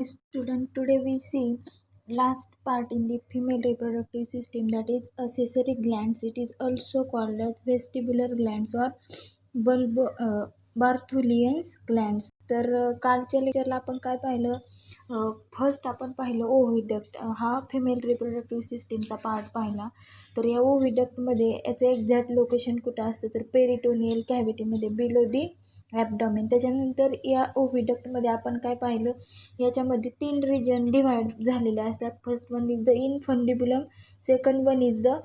Student, today we see last part in the female reproductive system, that is accessory glands. It is also called as vestibular glands or bulb Bartholin's glands. तर कालच्या लेक्चरला आपण काय पाहिलं? First आपण पाहिलं ओव्हिडक्ट. हा female reproductive सिस्टीमचा part पाहिला. तर या ओव्हिडक्टमध्ये याचं एक्झॅक्ट लोकेशन कुठं असतं तर पेरिटोनियल कॅव्हिटीमध्ये बिलो दी ॲबडॉमेन. त्याच्यानंतर या ओव्हिडक्टमध्ये आपण काय पाहिलं, याच्यामध्ये 3 रिजन डिव्हाइड झालेले असतात. First one is the infundibulum, second one is the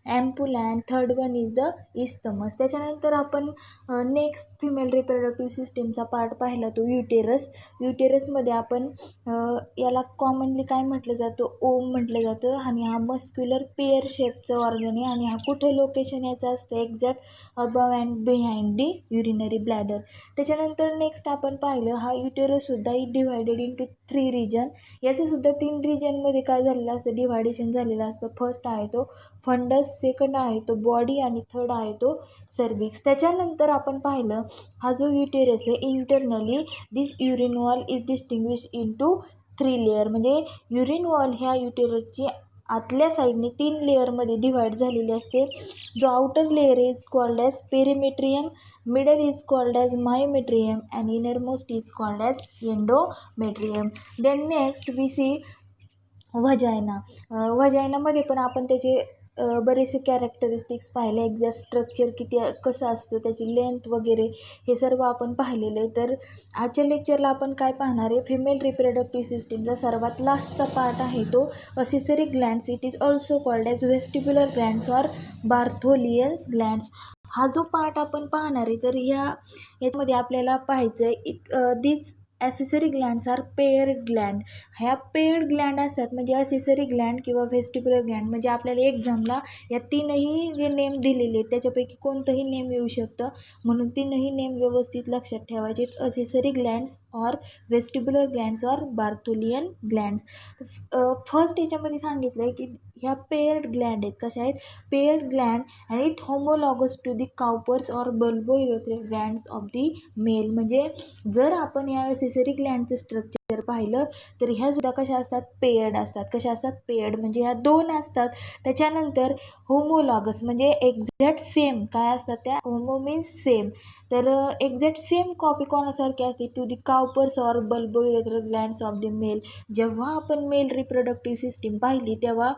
ampulla and third one is the isthmus. त्याच्यानंतर आपण नेक्स्ट फिमेल रिप्रोडक्टिव्ह सिस्टीमचा पार्ट पाहिला तो युटेरस. युटेरसमध्ये आपण याला कॉमनली काय म्हटलं जातं, ओम म्हटलं जातं. आणि हा मस्क्युलर पेअर शेपचं ऑर्गन आहे आणि हा कुठं लोकेशन याचं असतं exact above and behind the urinary bladder. त्याच्यानंतर नेक्स्ट आपण पाहिलं हा युटेरससुद्धा इट डिवायडेड इंटू 3 रिजन. याचंसुद्धा 3 रिजनमध्ये काय झालेलं असतं, डिव्हायडेशन झालेलं असतं. फर्स्ट आहे तो फंडस, सेकंड आहे तो बॉडी आणि थर्ड आहे तो सर्विक्स. त्याच्यानंतर आपण पाहिलं हा जो युटेरस आहे internally this urine wall is distinguish into 3 layer. म्हणजे युरिन वॉल ह्या युटेरसची आतल्या साईडने 3 लेअरमध्ये डिव्हाइड झालेली असते. जो outer layer is called as perimetrium, middle is called as myometrium and innermost is called as endometrium. Then next we see vagina. व्हजायनामध्ये पण आपण त्याचे बरेचसे कॅरेक्टरिस्टिक्स पाहिले. एक्झॅक्ट स्ट्रक्चर कसं असतं, त्याची लेंथ वगैरे हे सर्व आपण पाहिलेलं आहे. तर आजच्या लेक्चरला आपण काय पाहणार आहे, फिमेल रिप्रोडक्टिव्ह सिस्टीमचा सर्वात लास्टचा पार्ट आहे तो accessory glands. It is also called as vestibular glands or Bartholin's glands. हा जो पार्ट आपण पाहणार आहे तर याच्यामध्ये आपल्याला पाहायचं आहे this accessory glands are paired gland. ह्या पेअर्ड ग्लँड असतात म्हणजे ॲसेसरी ग्लँड किंवा व्हेस्टिब्युलर ग्लँड. म्हणजे आपल्याला एक्झामला या तीनही जे नेम दिलेले आहेत त्याच्यापैकी कोणतंही नेम येऊ शकतं, म्हणून तीनही नेम व्यवस्थित लक्षात ठेवायचे. Accessory glands or vestibular glands or Bartholin glands. First याच्यामध्ये सांगितलं आहे की ह्या पेअर्ड ग्लँड आहेत. कशा आहेत? Paired gland and it homologous to the Cowper's or bulbourethral glands of the male. म्हणजे जर आपण या ॲसेसरी ग्लँडचं स्ट्रक्चर पाहिलं तर ह्या सुद्धा कशा असतात, पेअर्ड असतात. कशा असतात, पेअर्ड. म्हणजे ह्या 2 असतात. त्याच्यानंतर होमोलॉगस म्हणजे एक्झॅक्ट सेम काय असतात त्या, होमो मीन्स सेम. तर एक्झॅक्ट सेम कॉपी कोणासारखी असते, to the Cowper's or bulbourethral glands of the male. जेव्हा आपण मेल रिप्रोडक्टिव्ह सिस्टीम पाहिली तेव्हा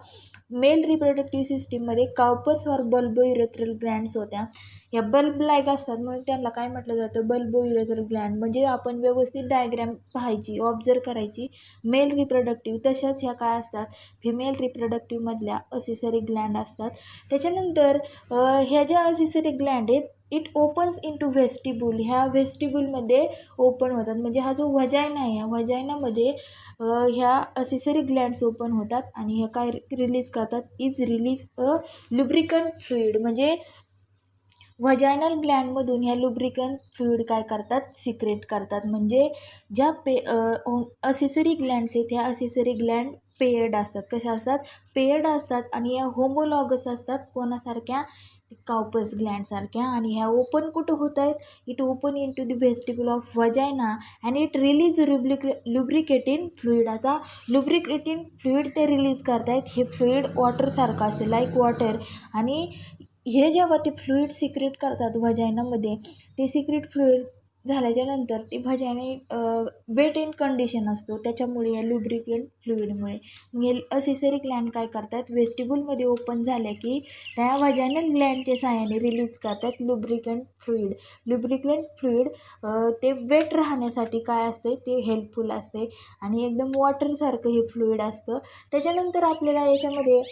मेल रिप्रोडक्टिव्ह सिस्टीममध्ये काउपर्स ऑर बल्बोइरेथ्रल ग्लँड्स होत्या. या बल्ब लाईक असतात म्हणून त्यांना काय म्हटलं जातं, बल्बोइरेथ्रल ग्लँड. म्हणजे आपण व्यवस्थित डायग्रॅम पाहायची, ऑब्झर्व करायची मेल रिप्रोडक्टिव्ह. तशाच ह्या काय असतात, फिमेल रिप्रोडक्टिव्हमधल्या असेसरी ग्लँड असतात. त्याच्यानंतर ह्या ज्या असेसरी ग्लँड आहेत इट ओपन्स इंटू व्हेस्टिब्यूल. ह्या व्हेस्टिब्यूलमध्ये ओपन होतात. म्हणजे हा जो व्हजायना आहे, ह्या व्हजायनामध्ये ह्या असेसरी ग्लँड्स ओपन होतात आणि ह्या काय रिलीज करतात, is release a lubricant fluid. म्हणजे व्हजायनल ग्लँडमधून ह्या लुब्रिकंट फ्लुइड काय करतात, सिक्रेट करतात. म्हणजे ज्या असेसरी ग्लँड्स आहेत ह्या असेसरी ग्लँड पेअर्ड असतात. कशा असतात, पेअर्ड असतात. आणि या होमोलॉगस असतात कोणासारख्या, काउपर्स ग्लँडसारख्या. आणि ह्या ओपन कुठं होत आहेत, it open into the vestibule of vagina and it release lubricating fluid. आता लुब्रिकेटिंग फ्लुइड ते रिलीज करतायत. हे फ्लुइड वॉटरसारखं असते, लाईक वॉटर. आणि हे जेव्हा ते फ्लुइड सिक्रेट करतात व्हजायनामध्ये, ते सिक्रेट फ्लुइड झाल्याच्यानंतर ती व्हजायना वेट इन कंडिशन असतो, त्याच्यामुळे या लुब्रिकेंट फ्लुइडमुळे. मग हे असेसरी ग्लँड काय करतात, वेस्टिब्यूलमध्ये ओपन झाल्या की त्या व्हजायनल ग्लँडच्या सहाय्याने रिलीज करतात लुब्रिकंट फ्लुइड. लुब्रिकंट फ्लुइड ते वेट राहण्यासाठी काय असते, ते हेल्पफुल असते आणि एकदम वॉटरसारखं हे फ्लुइड असतं. त्याच्यानंतर आपल्याला याच्यामध्ये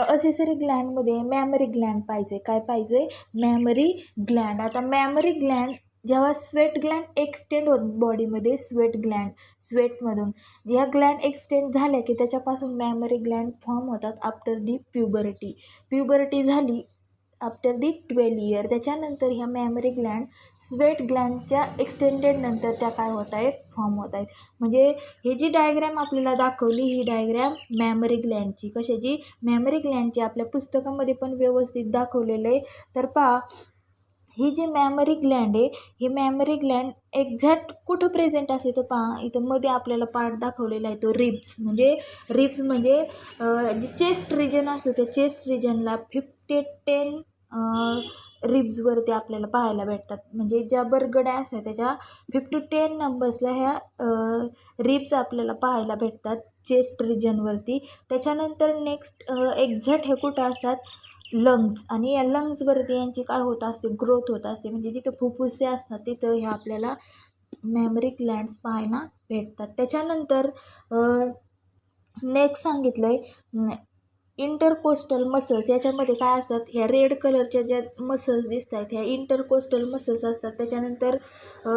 असेसरी ग्लँडमध्ये मॅमरी ग्लँड पाहिजे. काय पाहिजे, मॅमरी ग्लँड. आता मॅमरी ग्लँड जेव्हा स्वेट ग्लँड एक्सटेंड होत बॉडीमध्ये, स्वेटमधून या ग्लँड एक्सटेंड झाल्या की त्याच्यापासून मॅमरी ग्लँड फॉर्म होतात आफ्टर दी प्युबर्टी झाली आफ्टर दी 12 इयर. त्याच्यानंतर ह्या मॅमरी ग्लँड स्वेट ग्लँडच्या एक्सटेंडेड नंतर त्या काय होत आहेत, फॉर्म होत आहेत. म्हणजे हे जी डायग्रॅम आपल्याला दाखवली ही डायग्रॅम मॅमरी ग्लँडची. कशाची, मॅमरी ग्लँडची. आपल्या पुस्तकामध्ये पण व्यवस्थित दाखवलेलं आहे. तर पहा ही जी मॅमरी ग्लँड आहे, ही मॅमरी ग्लँड एक्झॅक्ट कुठं प्रेझेंट असते तर पहा, इथं मध्ये आपल्याला पार्ट दाखवलेला आहे तो रिब्स म्हणजे जे चेस्ट रिजन असतो त्या चेस्ट रिजनला 50-10 रिब्सवरती आपल्याला पाहायला भेटतात. म्हणजे ज्या बरगड्या असतात त्याच्या 50-10 नंबर्सला ह्या रिब्स आपल्याला पाहायला भेटतात चेस्ट रिजनवरती. त्याच्यानंतर नेक्स्ट एक्झॅक्ट हे कुठं असतात, लंग्स. आणि या लंग्सवरती यांची काय होत असते, ग्रोथ होत असते. म्हणजे जिथं फुफ्फुसे असतात तिथं ह्या आपल्याला मॅमरी ग्लँड्स पाहायला भेटतात. त्याच्यानंतर नेक्स्ट सांगितलं आहे इंटरकोस्टल मसल्स. याच्यामध्ये काय असतात, ह्या रेड कलरच्या ज्या मसल्स दिसत आहेत ह्या इंटरकोस्टल मसल्स असतात. त्याच्यानंतर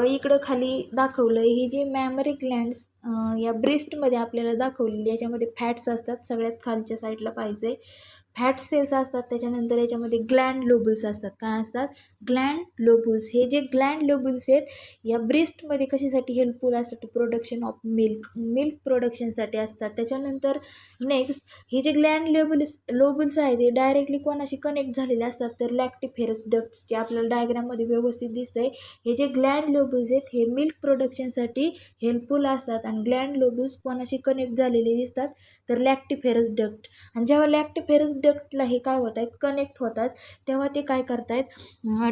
इकडं खाली दाखवलं आहे ही जी मॅमरी ग्लँड्स या ब्रेस्टमध्ये आपल्याला दाखवलेली, याच्यामध्ये फॅट्स असतात. सगळ्यात खालच्या साईडला पाहिजे फॅट सेल्स असतात. त्याच्यानंतर याच्यामध्ये ग्लँड लोब्युल्स असतात. काय असतात, ग्लँड लोब्युल्स. हे जे ग्लँड लोब्युल्स आहेत या ब्रेस्टमध्ये कशासाठी हेल्पफुल असतात, प्रोडक्शन ऑफ मिल्क प्रोडक्शनसाठी असतात. त्याच्यानंतर नेक्स्ट हे जे ग्लँड लोब्युल्स आहेत हे डायरेक्टली कोणाशी कनेक्ट झालेले असतात, तर लॅक्टिफेरस डक्ट्स जे आपल्याला डायग्राममध्ये व्यवस्थित दिसतंय. हे जे ग्लँड लोब्युल्स आहेत हे मिल्क प्रोडक्शनसाठी हेल्पफुल असतात. आणि ग्लँड लोब्युल्स कोणाशी कनेक्ट झालेले दिसतात, तर लॅक्टिफेरस डक्ट. आणि जेव्हा लॅक्टिफेरस डक्टला हे काय होत आहेत, कनेक्ट होतात, तेव्हा ते काय करतायत,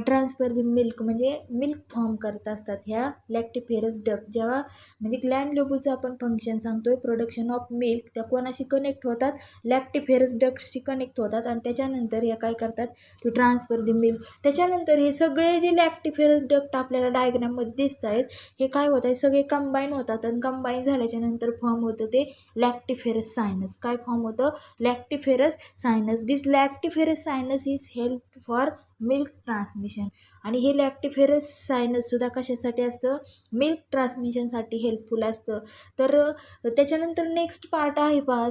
ट्रान्सफर दी मिल्क म्हणजे मिल्क फॉर्म करत असतात ह्या लॅक्टिफेरस डक्ट. जेव्हा म्हणजे ग्लँड लोब्युलचं आपण फंक्शन सांगतोय प्रोडक्शन ऑफ मिल्क, त्या कोणाशी कनेक्ट होतात, लॅक्टिफेरस डक्टशी कनेक्ट होतात. आणि त्याच्यानंतर या काय करतात, टू ट्रान्सफर दी मिल्क. त्याच्यानंतर हे सगळे जे लॅक्टिफेरस डक्ट आपल्याला डायग्राममध्ये दिसत आहेत हे काय होत आहे, सगळे कंबाईन होतात. आणि कंबाईन झाल्याच्या नंतर फॉर्म होतं ते लॅक्टिफेरस सायनस. काय फॉर्म होतं, lactiferous sinus. This lactiferous sinus is help for milk transmission. आणि हे लॅक्टिफेरस सायनससुद्धा कशासाठी असतं, मिल्क ट्रान्समिशनसाठी हेल्पफुल असतं. तर त्याच्यानंतर नेक्स्ट पार्ट आहे पहा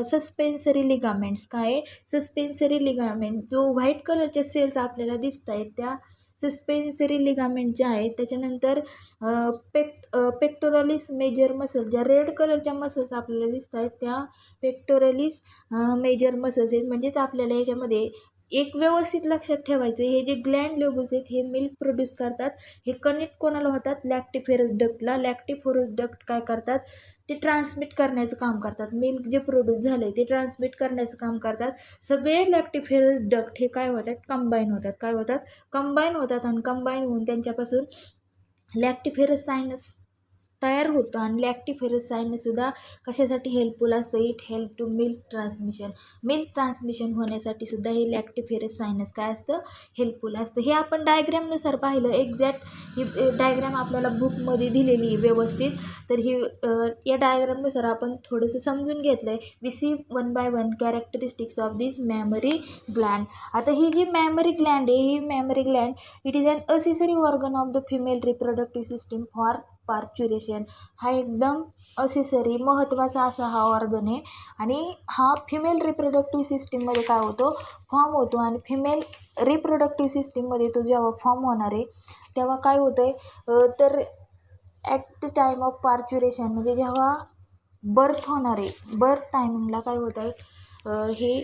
सस्पेन्सरी लिगामेंट्स. काय, सस्पेन्सरी लिगामेंट. जो व्हाईट कलरच्या सेल्स आपल्याला दिसत आहेत त्या सस्पेन्सरी लिगामेंट ज्या आहेत. त्याच्यानंतर पेक्टोरलिस मेजर मसल, ज्या रेड कलरच्या मसल्स आपल्याला दिसत आहेत त्या पेक्टोरलिस मेजर मसल्स आहेत. म्हणजेच आपल्याला याच्यामध्ये एक व्यवस्थित लक्षात ठेवायचं, हे जे ग्लँड लोब्युल्स आहेत हे मिल्क प्रोड्यूस करतात. हे कनेक्ट कोणाला होतात, लॅक्टिफेरस डक्टला. लॅक्टिफेरस डक्ट काय करतात, ते ट्रान्समिट करण्याचं काम करतात. मिल्क जे प्रोड्यूस झालं आहे ते ट्रान्समिट करण्याचं काम करतात. सगळे लॅक्टिफेरस डक्ट हे काय होतात, कंबाईन होतात. काय होतात, कंबाईन होतात. आणि कंबाईन होऊन त्यांच्यापासून लॅक्टिफेरस सायनस तयार होतं. आणि लॅक्टिफेरस सायनससुद्धा कशासाठी हेल्पफुल असतं, it help to milk transmission होण्यासाठी सुद्धा हे लॅक्टिफेरस सायनस काय असतं, हेल्पफुल असतं. हे आपण डायग्रॅमनुसार पाहिलं. एक्झॅक्ट ही डायग्रॅम आपल्याला बुकमध्ये दिलेली आहे व्यवस्थित. तर ही या डायग्रॅमनुसार आपण थोडंसं समजून घेतलं आहे. We see 1 by 1 characteristics of this mammary gland. आता ही जी मॅमरी ग्लँड आहे ही mammary gland it is an accessory organ of the female reproductive system for parturition. हा एकदम असेसरी महत्त्वाचा असा हा ऑर्गन आहे. आणि हा फिमेल रिप्रोडक्टिव्ह सिस्टीममध्ये काय होतो, फॉर्म होतो. आणि फिमेल रिप्रोडक्टिव्ह सिस्टीममध्ये तो जेव्हा फॉर्म होणार आहे तेव्हा काय होतं आहे, तर ॲट द टाईम ऑफ पार्च्युरेशन म्हणजे जेव्हा बर्थ होणार आहे, बर्थ टायमिंगला काय होत आहे, हे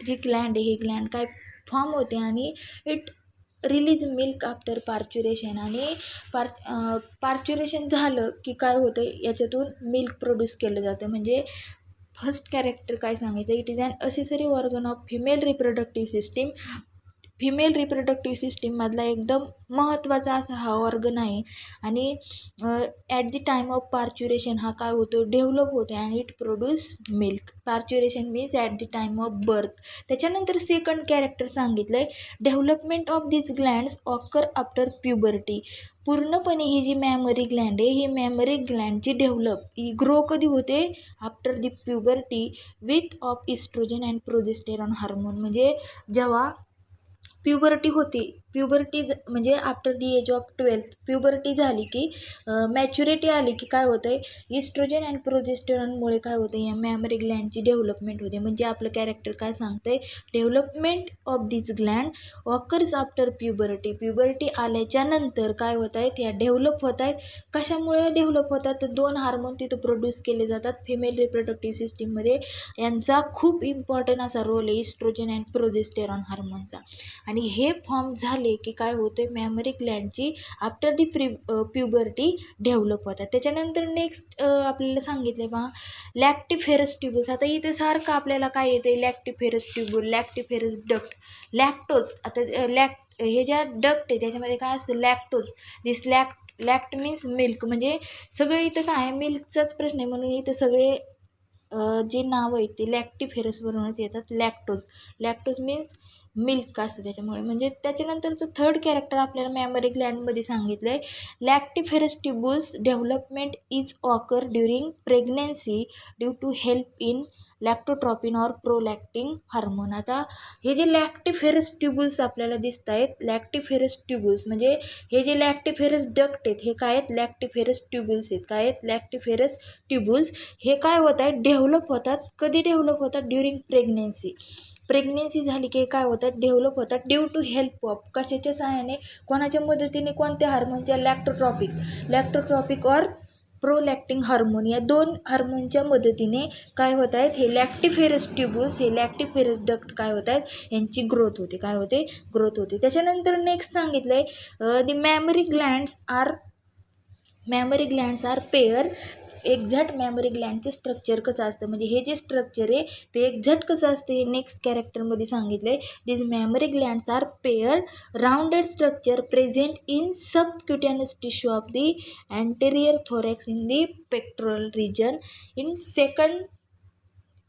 जी ग्लँड आहे ही ग्लँड काय फॉर्म होते. आणि इट रिलीज मिल्क आफ्टर पार्च्युरेशन. आणि पार्च्युरेशन झालं की काय होतं, याच्यातून मिल्क प्रोड्यूस केलं जातं. म्हणजे फर्स्ट कॅरेक्टर काय सांगितलं, it is an accessory organ of female reproductive system. Female reproductive सिस्टीममधला एकदम महत्त्वाचा असा हा ऑर्गन आहे. आणि at the time of parturition हा काय होतो, डेव्हलप होतो. आणि it produce milk. Parturition means at the time of birth. त्याच्यानंतर सेकंड कॅरेक्टर सांगितलं आहे, development of this glands occur after puberty. पूर्णपणे ही जी मॅमरी ग्लँड आहे ही मॅमरी ग्लँडची ही ग्रो कधी होते, after the puberty with of estrogen and progesterone hormone. म्हणजे जेव्हा प्युबर्टी होती, म्हणजे after the age of 12 puberty झाली की मॅच्युरिटी आली की काय होतं आहे, इस्ट्रोजन अँड प्रोजेस्टेरॉनमुळे काय होतं, या मॅमरी ग्लँडची डेव्हलपमेंट होते. म्हणजे आपलं कॅरेक्टर काय सांगतं आहे, development of this Gland occurs after puberty आल्याच्या नंतर काय होत आहेत, या डेव्हलप होत आहेत. कशामुळे डेव्हलप होतात, तर 2 हार्मोन तिथं प्रोड्यूस केले जातात फिमेल रिप्रोडक्टिव्ह सिस्टीममध्ये. यांचा खूप इम्पॉर्टंट असा रोल आहे इस्ट्रोजन अँड प्रोजेस्टेरॉन हार्मोनचा. आणि हे फॉर्म झाले झाले की काय होतं, मॅमरी ग्लँडची आफ्टर दी प्युबर्टी डेव्हलप होतात. त्याच्यानंतर नेक्स्ट आपल्याला सांगितलं बा लॅक्टिफेरस ट्यूबल्स. आता इथे सारखं आपल्याला काय येते, लॅक्टिफेरस ट्यूबल, लॅक्टिफेरस डक्ट, लॅक्टोज. आता हे ज्या डक्ट आहे त्याच्यामध्ये काय असतं, लॅक्टोज. दिस लॅक्ट मीन्स मिल्क. म्हणजे सगळे इथं काय मिल्कचाच प्रश्न आहे म्हणून इथं सगळे जे नाव आहेत ते लॅक्टिफेरसवरूनच येतात. लॅक्टोज मीन्स मिल्क असतं त्याच्यामुळे. म्हणजे त्याच्यानंतरचं थर्ड कॅरेक्टर आपल्याला मॅमरी ग्लँडमध्ये सांगितलं आहे, lactiferous tubules development is occur during pregnancy due to help in lactotropin or prolactin hormone. आता हे जे लॅक्टिफेरस ट्यूबल्स आपल्याला दिसत आहेत, लॅक्टिफेरस ट्यूबल्स म्हणजे हे जे लॅक्टिफेरस डक्ट आहेत हे काय आहेत, लॅक्टिफेरस ट्यूबल्स आहेत. काय आहेत, लॅक्टिफेरस ट्यूबल्स. हे काय होत आहेत, डेव्हलप होतात. कधी डेव्हलप होतात, ड्युरिंग प्रेग्नेन्सी झाली की काय होतात, डेव्हलप होतात ड्यू टू हेल्प ऑफ, कशाच्या सहाय्याने, कोणाच्या मदतीने, कोणत्या हार्मोनच्या, लॅक्टोट्रॉपिक ऑर प्रोलॅक्टिंग हार्मोन, या दोन हार्मोनच्या मदतीने काय होत आहेत, हे लॅक्टिफेरस ट्यूबल्स, हे लॅक्टिफेरस डक्ट काय होत आहेत, यांची ग्रोथ होते. काय होते, ग्रोथ होते. त्याच्यानंतर नेक्स्ट सांगितलं आहे the mammary glands are pair. Exact mammary ग्लँडचं स्ट्रक्चर कसं असतं, म्हणजे हे जे स्ट्रक्चर आहे ते एक्झॅक्ट कसं असतं हे नेक्स्ट कॅरेक्टरमध्ये सांगितलं आहे. This mammary glands are pair rounded structure present in subcutaneous tissue of the anterior thorax in the pectoral region in second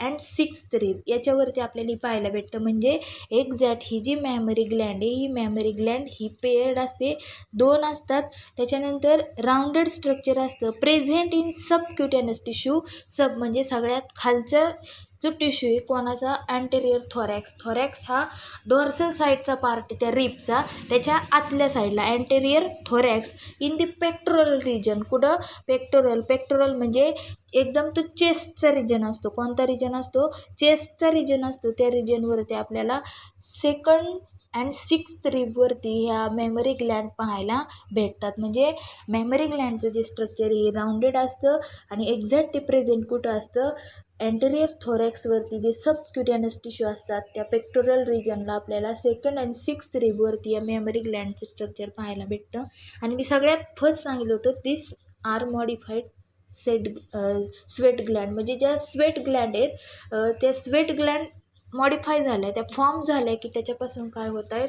and sixth rib. याच्यावरती आपल्याला पाहायला भेटतं. म्हणजे एक्झॅक्ट ही जी मॅमरी ग्लँड आहे, ही मॅमरी ग्लँड ही पेअर्ड असते, दोन असतात. त्याच्यानंतर राउंडेड स्ट्रक्चर असतं, present in subcutaneous tissue. Sub म्हणजे सगळ्यात खालचं जो टिश्यू आहे कोणाचा, अँटेरियर थोरॅक्स हा डॉर्सल साईडचा पार्ट त्या रिबचा, त्याच्या आतल्या साईडला anterior thorax in the pectoral region. कुठं, पेक्टोरल म्हणजे एकदम तो चेस्टचा रिजन असतो. कोणता रिजन असतो, चेस्टचा रिजन असतो. त्या रिजनवरती आपल्याला सेकंड अँड सिक्स्थ रिबवरती ह्या मेमरी ग्लँड पाहायला भेटतात. म्हणजे मेमरी ग्लँडचं जे स्ट्रक्चर हे राउंडेड असतं आणि एक्झॅक्ट ते प्रेझेंट कुठं असतं, अँटेरियर थोरॅक्सवरती. जे सबक्युटेनस टिश्यू असतात त्या पेक्टोरल रिजनला आपल्याला सेकंड अँड सिक्स्थ रिबवरती या मेमरी ग्लँडचं स्ट्रक्चर पाहायला भेटतं. आणि मी सगळ्यात फर्स्ट सांगितलं होतं, दिस आर मॉडिफाईड स्वेट ग्लँड. म्हणजे ज्या स्वेट ग्लँड आहेत त्या स्वेट ग्लँड मॉडिफाय झाल्या, त्या फॉर्म झाल्या की त्याच्यापासून काय होत आहेत,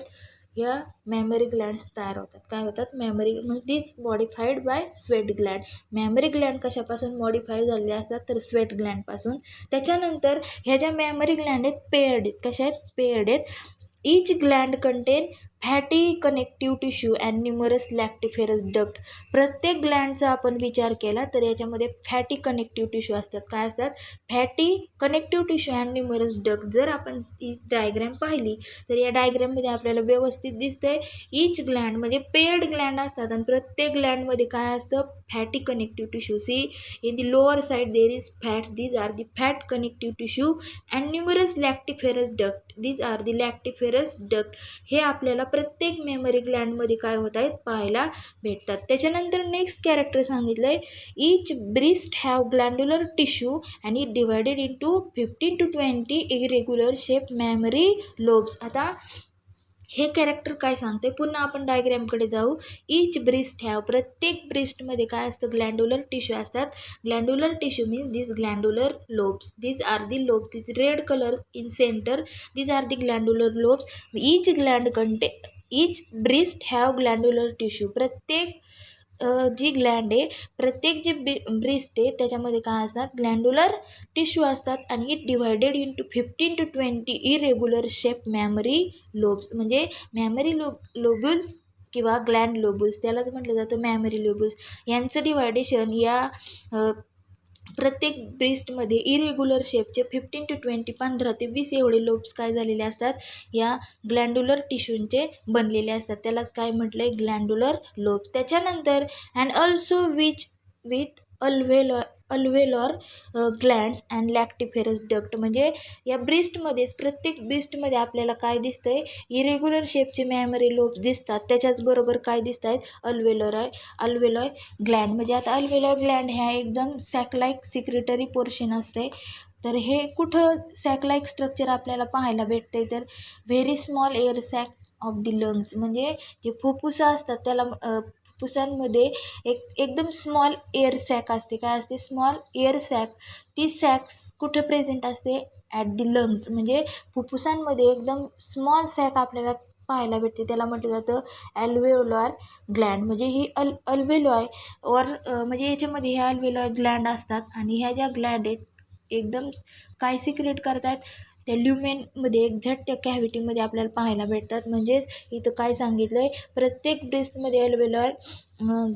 या मेमरी ग्लँड्स तयार होतात. काय होतात, मेमरी, म्हणजे this modified by sweat gland. Mammary gland कशापासून मॉडिफाईड झालेले असतात, तर स्वेट ग्लँडपासून. त्याच्यानंतर ह्या ज्या मेमरी ग्लँड आहेत पेअर्ड आहेत. कशा आहेत, पेअर्ड आहेत. Each gland contain fatty connective tissue and numerous lactiferous duct. प्रत्येक ग्लँडचा आपण विचार केला तर याच्यामध्ये फॅटी कनेक्टिव्ह टिश्यू असतात. काय असतात, fatty connective tissue and numerous duct. जर आपण ही डायग्रॅम पाहिली तर या डायग्रॅममध्ये आपल्याला व्यवस्थित दिसतंय, ईच ग्लँड म्हणजे पेअर्ड ग्लँड असतात आणि प्रत्येक ग्लँडमध्ये काय असतं, fatty connective tissue. See in the lower side there is fats, these are the fat connective tissue and numerous lactiferous duct, these are the lactiferous duct. हे आपल्याला प्रत्येक मेमरी ग्लँडमध्ये काय होत आहेत, पाहायला भेटतात. त्याच्यानंतर नेक्स्ट कॅरेक्टर सांगितलं आहे, each breast have glandular tissue and it divided into 15 to 20 irregular shape mammary lobes. आता हे कॅरेक्टर काय सांगते, पुन्हा आपण डायग्रॅमकडे जाऊ. ईच ब्रिस्ट हॅव, प्रत्येक ब्रिस्टमध्ये काय असतं, ग्लँड्युलर टिश्यू असतात. Glandular tissue means this glandular lobes, these are the lobes, this red colour in centre, these are the glandular lobes. Each breast have glandular tissue. प्रत्येक जी ग्लँड आहे, प्रत्येक जी breast आहे त्याच्यामध्ये काय असतात, ग्लँड्युलर टिश्यू असतात. आणि it divided into 15 to 20 irregular shape mammary lobes. म्हणजे मॅमरी लोब्युल्स किंवा ग्लँड लोब्युल्स त्यालाच म्हटलं जातं मॅमरी लोब्युल्स. यांचं डिवायडेशन या प्रत्येक ब्रिस्टमध्ये इरेग्युलर शेपचे 15 to 20, 15 ते 20 एवढे लोब्स काय झालेले असतात, या ग्लँड्युलर टिश्यूंचे बनलेले असतात. त्यालाच काय म्हटलं आहे, ग्लँड्युलर लोब्स. त्याच्यानंतर and also with alveolar glands and lactiferous duct. म्हणजे या ब्रिस्टमध्येच, प्रत्येक ब्रिस्टमध्ये आपल्याला काय दिसतंय, इरेग्युलर शेपचे मॅमरी लोब्स दिसतात. त्याच्याचबरोबर काय दिसत आहेत, अल्व्हेलॉय ग्लँड. म्हणजे आता अल्व्हेलॉय ग्लँड ह्या एकदम सॅकलाईक सिक्रेटरी पोर्शन असते. तर हे कुठं सॅकलाईक स्ट्रक्चर आपल्याला पाहायला भेटते, तर very small air sac of the lungs म्हणजे जे फुफ्फुसं असतात त्याला फुफ्फुसांमध्ये एकदम स्मॉल एअर सॅक असते. काय असते? Small air sac. ती सॅक्स कुठे प्रेझेंट असते? At the lungs. म्हणजे फुफ्फुसांमध्ये एकदम स्मॉल सॅक आपल्याला पाहायला भेटते. त्याला म्हटलं जातं ॲल्व्हेओलार ग्लँड. म्हणजे ही अल्व्हेलॉय म्हणजे याच्यामध्ये ह्या अल्व्हेलॉय ग्लँड असतात आणि ह्या ज्या ग्लँड आहेत एकदम काय सिक्रेट करतात? त्या ल्युमेनमध्ये एक्झॅक्ट त्या कॅव्हिटीमध्ये आपल्याला पाहायला भेटतात. म्हणजेच इथं काय सांगितलं आहे, प्रत्येक ब्रेस्टमध्ये अल्व्हेलॉर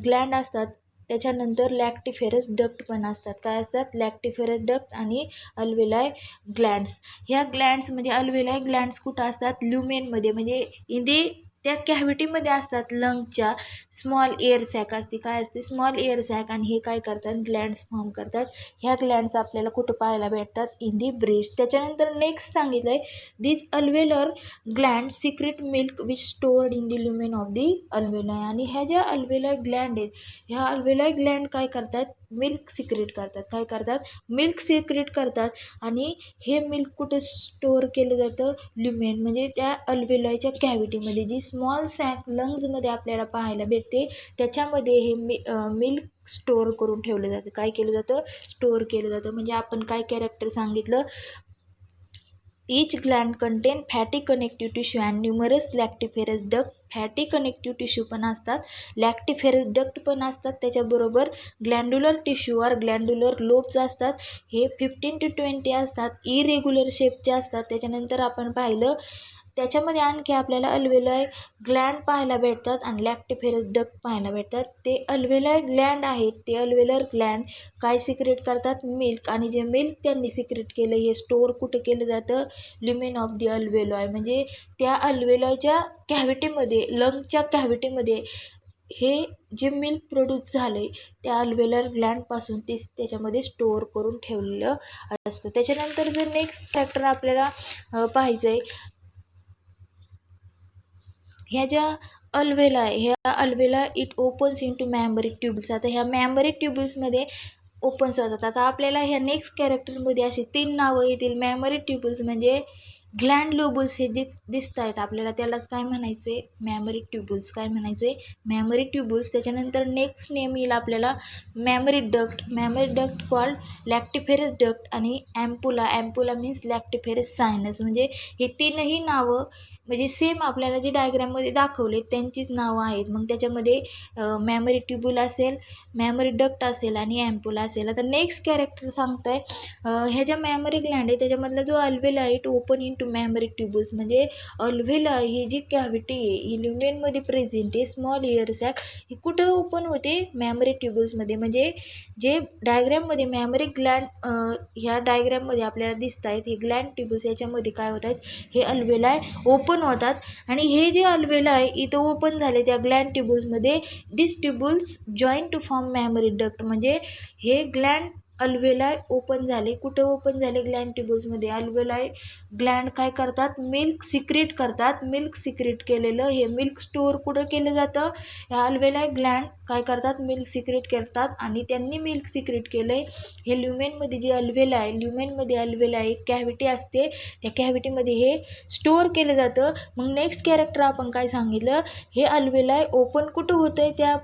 ग्लँड असतात. त्याच्यानंतर लॅक्टिफेरस डक्ट पण असतात. काय असतात? लॅक्टिफेरस डक्ट आणि अल्व्हेलॉय ग्लँड्स. ह्या ग्लँड्स म्हणजे अल्व्हेलॉय ग्लँड्स कुठं असतात? ल्युमेनमध्ये म्हणजे त्या कॅव्हिटीमध्ये असतात. लंगच्या स्मॉल एअर सॅक असते. काय असते? Small air sac. आणि हे काय करतात? ग्लँड्स फॉर्म करतात. ह्या ग्लँड्स आपल्याला कुठं पाहायला भेटतात? In the breast. त्याच्यानंतर नेक्स्ट सांगितलं आहे this alveolar gland secrete milk which stored in the lumen of the alveoli. आणि ह्या ज्या अल्व्हेलॉय ग्लँड आहेत ह्या अल्व्हेलॉय ग्लँड काय करतात? मिल्क सिक्रेट करतात. काय करतात? मिल्क सिक्रेट करतात. आणि हे मिल्क कुठे स्टोअर केलं जातं? ल्युमेन म्हणजे त्या अल्व्हेलॉयच्या कॅव्हिटीमध्ये जी स्मॉल सॅक लंग्जमध्ये आपल्याला पाहायला भेटते त्याच्यामध्ये हे मिल्क स्टोअर करून ठेवलं जातं. काय केलं जातं? स्टोअर केलं जातं. म्हणजे आपण काय कॅरेक्टर सांगितलं? Each gland contain fatty connective tissue and numerous lactiferous duct. Fatty connective tissue पण असतात, लॅक्टिफेरस डक्ट पण असतात. त्याच्याबरोबर ग्लँड्युलर टिश्यूवर ग्लँड्युलर लोब्स असतात. हे 15 to 20 असतात. इरेग्युलर शेपचे असतात. त्याच्यानंतर आपण पाहिलं त्याच्यामध्ये आणखी आपल्याला अल्व्हेलॉय ग्लँड पाहायला भेटतात आणि लॅक्टिफेरस डक्ट पाहायला भेटतात. ते अल्व्हेलॉय ग्लँड आहेत ते अल्व्हेलर ग्लँड काय सिक्रेट करतात? मिल्क. आणि जे मिल्क त्यांनी सिक्रेट केलं हे स्टोअर कुठं केलं जातं? Lumen of the अल्व्हेलॉय. म्हणजे त्या अल्व्हेलॉयच्या कॅव्हिटीमध्ये लंगच्या कॅव्हिटीमध्ये हे जे मिल्क प्रोड्यूस झालं आहे त्या अल्व्हेलर ग्लँडपासून ते त्याच्यामध्ये स्टोअर करून ठेवलेलं असतं. त्याच्यानंतर जर नेक्स्ट फॅक्टर आपल्याला पाहायचं आहे ह्या ज्या ह्या alveoli it opens into mammary tubes. आता ह्या मॅमरी ट्यूब्समध्ये ओपन्स होतात. आता आपल्याला ह्या नेक्स्ट कॅरेक्टरमध्ये अशी 3 नावं येतील. मॅमरी ट्यूब्स म्हणजे ग्लँड लोबल्स हे जे दिसत आहेत आपल्याला त्यालाच काय म्हणायचे? Mammary tubes. काय म्हणायचे? Mammary tubes. त्याच्यानंतर नेक्स्ट नेम येईल आपल्याला mammary duct. Mammary duct called lactiferous duct. आणि ॲम्पुला मीन्स लॅक्टिफेरस सायनस. म्हणजे हे तीनही नावं म्हणजे सेम आपल्याला जे डायग्राममध्ये दाखवले त्यांचीच नावं आहेत. मग त्याच्यामध्ये मॅमरी ट्यूब्यूल असेल, मॅमरी डक्ट असेल आणि ॲम्पुला असेल. आता नेक्स्ट कॅरेक्टर सांगतो आहे ह्या ज्या मॅमरी ग्लँड आहे त्याच्यामधला जो alveoli it open into mammary tubules. म्हणजे अल्व्हेलॉय ही जी कॅव्हिटी आहे ही ल्युमेनमध्ये प्रेझेंट आहे. स्मॉल एअर सॅक ही कुठं ओपन होते? मॅमरी ट्यूब्यूल्समध्ये. म्हणजे जे डायग्राममध्ये मॅमरी ग्लँड ह्या डायग्राममध्ये आपल्याला दिसत आहेत हे ग्लँड ट्यूब्यूल्स याच्यामध्ये काय होत आहेत? हे अल्व्हेलॉय ओपन होतात. आणि हे जे अल्व्हेलॉय इथं ओपन झाले त्या ग्लँड ट्यूब्यूल्समध्ये this tubules join to form mammary duct. म्हणजे हे ग्लँड अल्व्हेलॉय ओपन झाले. कुठं ओपन झाले? ग्लँड ट्यूब्यूल्समध्ये. अल्व्हेलॉय ग्लँड काय करतात? मिल्क सिक्रेट करतात. मिल्क सिक्रेट केलेलं हे मिल्क स्टोअर कुठं केलं जातं? ह्या अल्व्हेलॉय ग्लँड काय करतात? मिल्क सिक्रेट करतात. आणि त्यांनी मिल्क सिक्रेट केलं आहे हे ल्युमेनमध्ये जे अल्व्हेलॉय ल्युमेनमध्ये अल्व्हेलॉय एक कॅव्हिटी असते त्या कॅव्हिटीमध्ये हे स्टोअर केलं जातं. मग नेक्स्ट कॅरेक्टर आपण काय सांगितलं? हे अल्व्हेलॉय ओपन कुठं होतं आहे? त्या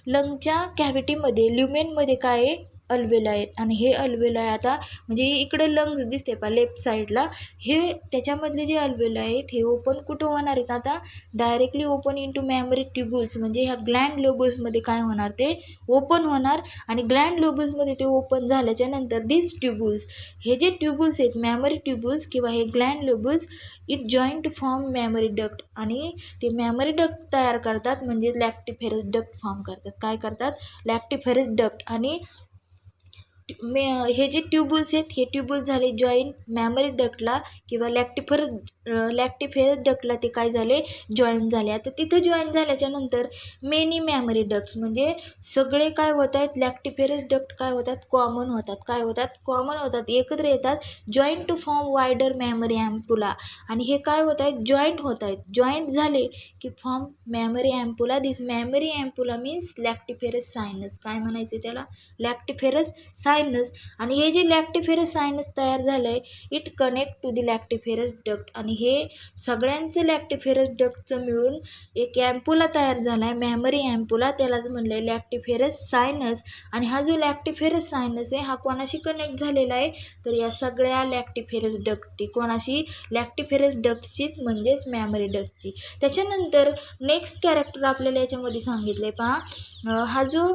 लंगच्या कॅव्हिटीमध्ये ल्युमेनमध्ये काय आहे? अल्व्हेलॉय आहेत. आणि हे अल्व्हेलॉय आता म्हणजे इकडे लंग्स दिसते पा लेफ्ट साईडला हे त्याच्यामधले जे अल्व्हेलॉय आहेत हे ओपन कुठं होणार आहेत? आता directly open into mammary tubules. म्हणजे ह्या ग्लँड लोबल्समध्ये काय होणार? ते ओपन होणार. आणि ग्लँड लोबल्समध्ये ते ओपन झाल्याच्या नंतर दिस ट्यूब्यूल्स हे जे ट्यूब्यूल्स आहेत मॅमरी ट्यूब्यूल्स किंवा हे gland lobules it join to form mammary duct. आणि ते मॅमरी डक्ट तयार करतात म्हणजे लॅक्टिफेरस डक्ट फॉर्म करतात. काय करतात? लॅक्टिफेरस डक्ट. आणि हे जे ट्यूब्यूल्स आहेत हे ट्यूब्यूल्स झाले जॉईन मॅमरी डक्टला किंवा लॅक्टिफेरस डक्टला ते काय झाले? जॉईन झाले. आता तिथं जॉईन झाल्याच्या नंतर मेनी मॅमरी डक्ट्स म्हणजे सगळे काय होत आहेत? लॅक्टिफेरस डक्ट काय होतात? कॉमन होतात. काय होतात? कॉमन होतात. एकत्र येतात. Join to form wider mammary ampulla. आणि हे काय होत आहेत? जॉईंट होत आहेत. जॉईंट झाले की फॉर्म मॅमरी ॲम्पुला. दिस मॅमरी ॲम्पुला मीन्स लॅक्टिफेरस सायनस. काय म्हणायचे त्याला? लॅक्टिफेरस सायनस. सायनस, आणि हे जे लॅक्टिफेरस सायनस तयार झालं आहे it connect to the lactiferous duct, आणि हे सगळ्यांचं लॅक्टिफेरस डक्टचं मिळून एक ॲम्पुला तयार झाला आहे, मॅमरी ॲम्पुला, त्यालाच म्हणलं आहे लॅक्टिफेरस सायनस. आणि हा जो लॅक्टिफेरस सायनस आहे हा कोणाशी कनेक्ट झालेला आहे, तर या सगळ्या लॅक्टिफेरस डक्टची, कोणाशी, लॅक्टिफेरस डक्टचीच, म्हणजेच मॅमरी डक्टची. त्याच्यानंतर नेक्स्ट कॅरेक्टर आपल्याला याच्यामध्ये सांगितलं आहे पहा, हा जो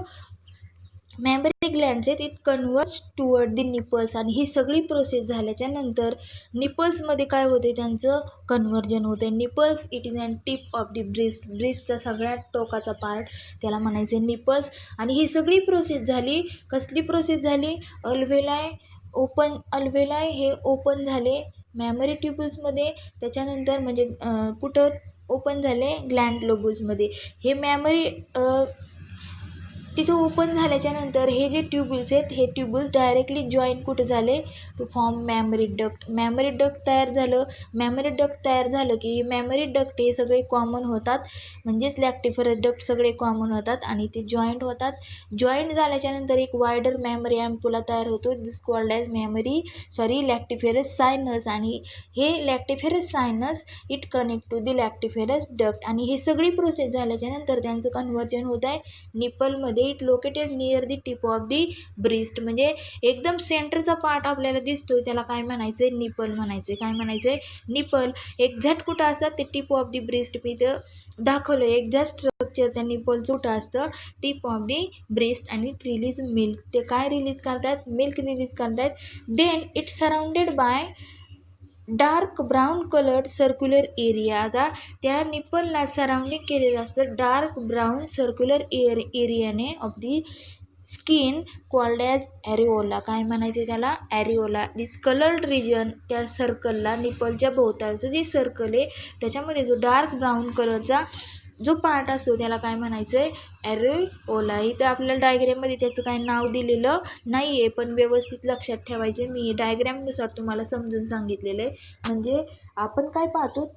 मॅमरी ग्लँड्स आहेत it converts toward the nipples, आणि ही सगळी प्रोसेस झाल्याच्या नंतर निपल्समध्ये काय होते, त्यांचं कन्व्हर्जन होते. Nipples it is and tip of the breast, ब्रेस्टचा सगळ्यात टोकाचा पार्ट त्याला म्हणायचे निपल्स. आणि ही सगळी प्रोसेस झाली, कसली प्रोसेस झाली, अल्वेलाय हे ओपन झाले मॅमरी ट्युब्युल्समध्ये, त्याच्यानंतर म्हणजे कुठं ओपन झाले, ग्लँड लोब्युल्समध्ये. हे मॅमरी तिथं ओपन झाल्याच्यानंतर हे जे ट्युब्युल्स आहेत हे ट्युब्युल्स डायरेक्टली जॉईन कुठं झाले, to form mammary duct. Mammary duct तयार झालं. मॅमरी डक्ट तयार झालं की मॅमरी डक्ट हे सगळे कॉमन होतात, म्हणजेच लॅक्टिफेरस डक्ट सगळे कॉमन होतात आणि ते जॉईंट होतात. जॉईंट झाल्याच्यानंतर एक वायडर मॅमरी ॲम्पुला तयार होतो, this called as lactiferous sinus, आणि हे lactiferous sinus it connect to the lactiferous duct. आणि ही सगळी प्रोसेस झाल्याच्यानंतर त्यांचं कन्व्हर्जन होत आहे निपलमध्ये. It located near the tip of the breast, म्हणजे एकदम सेंटरचा पार्ट आपल्याला दिसतोय त्याला काय म्हणायचं आहे, निपल म्हणायचं. काय म्हणायचं आहे, निपल. एक्झॅक्ट कुठं असतात ते टिप ऑफ दी ब्रेस्ट, मी इथं दाखवलं आहे एक्झॅक्ट स्ट्रक्चर त्या निपलचं कुठं असतं, टिप ऑफ दी ब्रेस्ट. आणि इट रिलीज मिल्क, ते काय रिलीज करतात, मिल्क रिलीज करतात. Then it surrounded by dark brown coloured circular area. आता त्या निपलला सराउंडिंग केलेलं असतं डार्क ब्राऊन सर्क्युलर एरियाने of the skin called as areola. काय म्हणायचे त्याला, ॲरिओला. दिस कलर्ड रिजन, त्या सर्कलला, निपलच्या भोवतालचं जे सर्कल आहे त्याच्यामध्ये जो डार्क ब्राऊन कलरचा जो पार्ट असतो त्याला काय म्हणायचं आहे, ॲरिओला. इथं आपल्याला डायग्रॅममध्ये त्याचं काय नाव दिलेलं नाही आहे, पण व्यवस्थित लक्षात ठेवायचे, मी डायग्रॅमनुसार तुम्हाला समजून सांगितलेलं आहे. म्हणजे आपण काय पाहतो,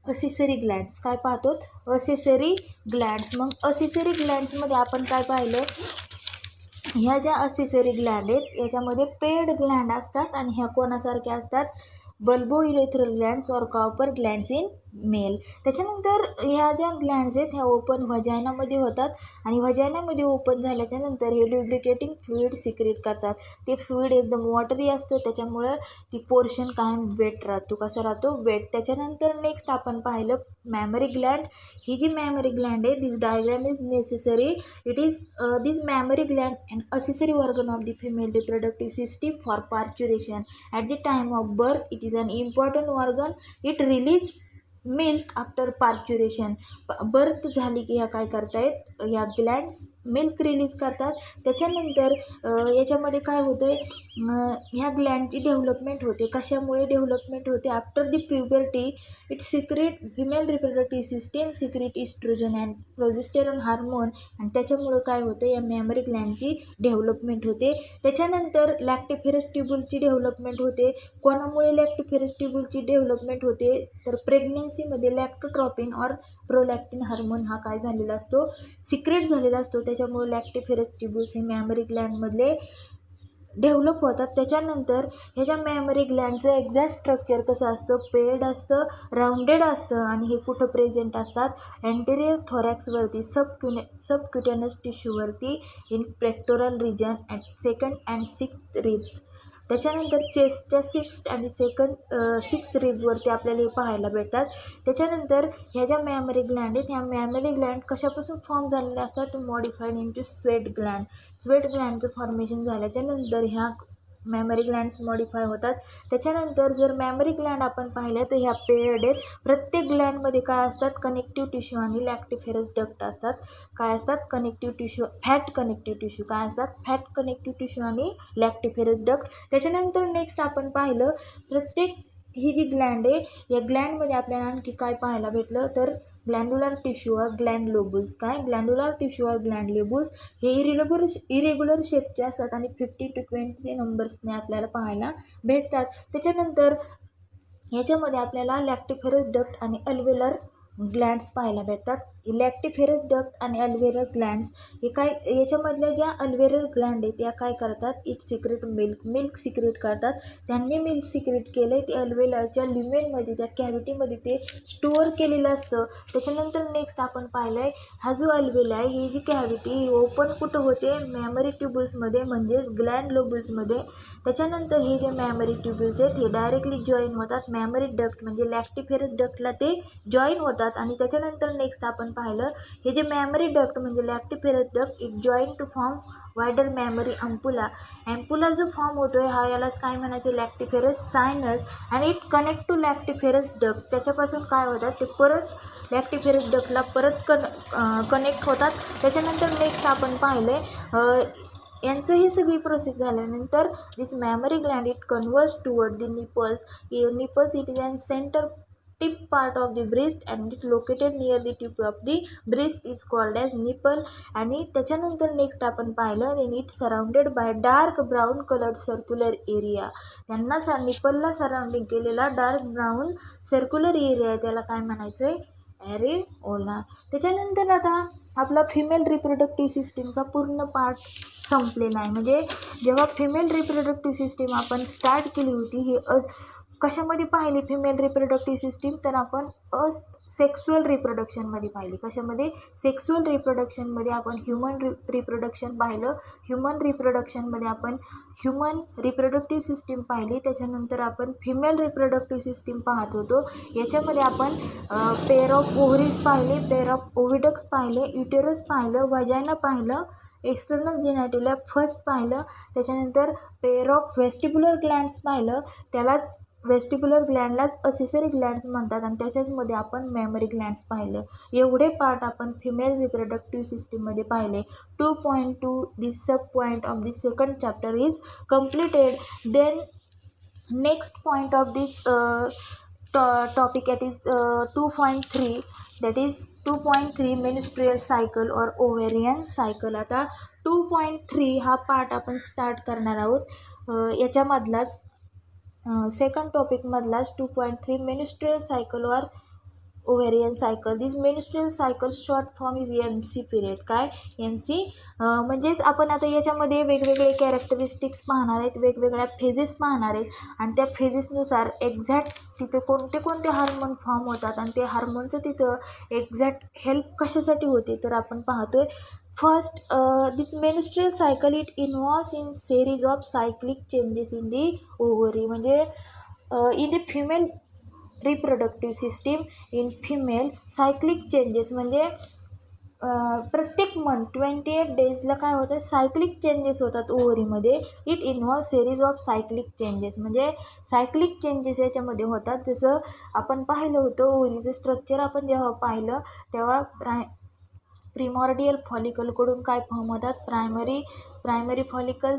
असेसरी ग्लँड्स. काय पाहतो, असेसरी ग्लँड्स. मग असेसरी ग्लँड्समध्ये आपण काय पाहिलं, ह्या ज्या असेसरी ग्लँड आहेत याच्यामध्ये पेड ग्लँड असतात, आणि ह्या कोणासारख्या असतात, bulbourethral glands or Cowper glands in male. त्याच्यानंतर ह्या ज्या ग्लँड्स आहेत ह्या ओपन व्हजायनामध्ये होतात, आणि व्हजायनामध्ये ओपन झाल्याच्यानंतर हे ल्युब्रिकेटिंग फ्लुइड सिक्रेट करतात. ते फ्लुइड एकदम वॉटरी असतं, त्याच्यामुळं ती पोर्शन कायम वेट राहतो. कसा राहतो, वेट. त्याच्यानंतर नेक्स्ट आपण पाहिलं मॅमरी ग्लँड. ही जी मॅमरी ग्लँड आहे, this diagram is necessary. It is this mammary gland and accessory organ of the female reproductive system for parturition. At the time of birth it is an important organ. It release milk after parturition. Birth झाली की ह्या काय करतायत, ह्या glands milk release करतात. त्याच्यानंतर याच्यामध्ये काय होतं आहे, ह्या ग्लँडची डेव्हलपमेंट होते. कशामुळे डेव्हलपमेंट होते, after the puberty it secrete, female reproductive system secrete estrogen and progesterone hormone, आणि त्याच्यामुळं काय होतं, या मॅमरी ग्लँडची डेव्हलपमेंट होते. त्याच्यानंतर लॅक्टिफेरस ट्युब्युलची डेव्हलपमेंट होते. कोणामुळे लॅक्टिफेरस ट्युब्युलची डेव्हलपमेंट होते, तर प्रेग्नेन्सीमध्ये लॅक्टोट्रॉपिन ऑर प्रोलॅक्टिन हार्मोन हा काय झालेला असतो, सिक्रेट झालेला असतो. त्याच्यामुळे लॅक्टिफेरस ट्युब्युल्स हे मॅमरी ग्लँडमधले डेव्हलप होतात. त्याच्यानंतर ह्याच्या मॅमरी ग्लँडचं एक्झॅक्ट स्ट्रक्चर कसं असतं, पेड असतं, राऊंडेड असतं, आणि हे कुठं प्रेझेंट असतात, अँटेरियर थोरॅक्सवरती, सबक्युटेनस टिश्यूवरती, in pectoral region and second and sixth ribs. त्याच्यानंतर चेस्टच्या सिक्स्थ रिबवरती आपल्याला हे पाहायला भेटतात. त्याच्यानंतर ह्या ज्या मॅमरी ग्लँड आहेत ह्या मॅमरी ग्लँड कशापासून फॉर्म झालेल्या असतात, modified into sweat gland. Sweat ग्लँडचं फॉर्मेशन झाल्याच्यानंतर ह्या मॅमरी ग्लँड्स मॉडिफाय होतात. त्याच्यानंतर जर मॅमरी ग्लँड आपण पाहिल्या तर ह्या पेअर्ड आहेत. प्रत्येक ग्लँडमध्ये काय असतात, कनेक्टिव्ह टिश्यू आणि लॅक्टिफेरस डक्ट असतात. काय असतात, connective tissue, fat connective tissue. काय असतात, फॅट कनेक्टिव्ह टिश्यू आणि लॅक्टिफेरस डक्ट. त्याच्यानंतर नेक्स्ट आपण पाहिलं, प्रत्येक ही जी ग्लँड आहे या ग्लँडमध्ये आपल्याला आणखी काय पाहायला भेटलं, तर ग्लँड्युलर टिश्यू ऑर ग्लँड लोब्युल्स. काय, ग्लँड्युलर टिश्यू ऑर ग्लँड लोब्युल्स हे इरेग्युलर शेपचे असतात आणि 50 to 20 नंबर्सने आपल्याला पाहायला भेटतात. त्याच्यानंतर ह्याच्यामध्ये आपल्याला लॅक्टिफेरस डक्ट आणि अल्वेलर ग्लँड्स पाहायला भेटतात. लॅक्टिफेरस डक्ट आणि अल्व्हेरल ग्लँड्स हे काय, याच्यामधल्या ज्या अल्व्हेरल ग्लँड आहे त्या काय करतात, इट सिक्रेट मिल्क सिक्रेट करतात. त्यांनी मिल्क सिक्रेट केलं ते अल्व्हेलरच्या ल्युमेनमध्ये, त्या कॅव्हिटीमध्ये ते स्टोअर केलेलं असतं. त्याच्यानंतर नेक्स्ट आपण पाहिलं आहे, हा जो अल्व्हेला आहे ही जी कॅव्हिटी ओपन कुठं होते, मेमरी ट्युब्युल्समध्ये म्हणजेच ग्लँड लोब्युल्समध्ये. त्याच्यानंतर हे जे मेमरी ट्युब्युल्स आहेत हे डायरेक्टली जॉईन होतात मेमरी डक्ट म्हणजे लॅक्टिफेरस डक्टला ते जॉईन होतात. आणि त्याच्यानंतर नेक्स्ट आपण पाहिलं, हे जे मेमरी डक्ट म्हणजे lactiferous duct it join to form wider mammary ampulla जो फॉर्म होतो आहे हा यालाच काय म्हणायचं, lactiferous sinus. And it connect to lactiferous duct. त्याच्यापासून काय होतात ते परत लॅक्टिफेरस डक्टला परत कनेक्ट होतात. त्याच्यानंतर नेक्स्ट आपण पाहिलं आहे, यांचं ही सगळी प्रोसेस झाल्यानंतर this mammary gland it converse toward the nipples. It is an centre tip part of the breast and it located near the tip of the breast is called as nipple. आणि त्याच्यानंतर next आपण पाहिलं, then it surrounded by dark brown colored circular area. त्यांना निपलला surrounding केलेला dark brown circular area आहे, त्याला काय म्हणायचं आहे, ॲरेओला. त्याच्यानंतर आता आपला फिमेल रिप्रोडक्टिव्ह सिस्टीमचा पूर्ण पार्ट संपलेला आहे. म्हणजे जेव्हा फिमेल रिप्रोडक्टिव्ह सिस्टीम आपण स्टार्ट केली होती, ही कशामध्ये पाहिली फिमेल रिप्रोडक्टिव्ह सिस्टीम, तर आपण सेक्सुअल रिप्रोडक्शनमध्ये पाहिली. कशामध्ये, सेक्सुअल रिप्रोडक्शनमध्ये आपण ह्युमन रिप्रोडक्शन पाहिलं. ह्युमन रिप्रोडक्शनमध्ये आपण ह्युमन रिप्रोडक्टिव्ह सिस्टीम पाहिली. त्याच्यानंतर आपण फिमेल रिप्रोडक्टिव्ह सिस्टीम पाहत होतो. याच्यामध्ये आपण पेअर ऑफ ओव्हरीज पाहिले, पेअर ऑफ ओव्हिडक्ट पाहिले, युटेरस पाहिलं, वजायना पाहिलं, एक्सटर्नल जेनिटलिया फर्स्ट पाहिलं. त्याच्यानंतर पेअर ऑफ वेस्टिब्युलर ग्लँड्स पाहिलं, त्यालाच वेस्टिब्युलर ग्लँडलाच असेसरी ग्लँड्स म्हणतात. आणि त्याच्याचमध्ये आपण मेमरी ग्लँड्स पाहिले. एवढे पार्ट आपण फिमेल रिप्रोडक्टिव्ह सिस्टीममध्ये पाहिले. 2.2 this sub point of this second chapter is completed. Then next point of this topic it is 2.3 that is 2.3 menstrual cycle और ओव्हेरियन सायकल. आता 2.3 हा पार्ट आपण स्टार्ट करणार आहोत. याच्यामधलाच सेकंड टॉपिकमधलाच 2.3 मेन्स्ट्रुअल सायकल और ovarian cycle. This menstrual cycle short form is MC period. काय MC म्हणजेच आपण आता याच्यामध्ये वेगवेगळे कॅरेक्टरिस्टिक्स पाहणार आहेत, वेगवेगळ्या फेजेस पाहणार आहेत. आणि त्या फेजेसनुसार एक्झॅक्ट तिथे कोणते कोणते हार्मोन फॉर्म होतात आणि ते हार्मोनचं तिथं एक्झॅक्ट हेल्प कशासाठी होते तर आपण पाहतोय. First, this menstrual cycle it involves in series of cyclic changes in the ovary. म्हणजे in the female reproductive system in female cyclic changes म्हणजे प्रत्येक मंथ 28 डेजला काय होतं, सायक्लिक चेंजेस होतात ओव्हरीमध्ये. It involve series of cyclic changes म्हणजे cyclic changes याच्यामध्ये होतात. जसं आपण पाहिलं होतं ओव्हरीचं स्ट्रक्चर आपण जेव्हा पाहिलं तेव्हा प्रिमॉर्डियल फॉलिकलकडून काय फॉर्म होतात, primary follicle,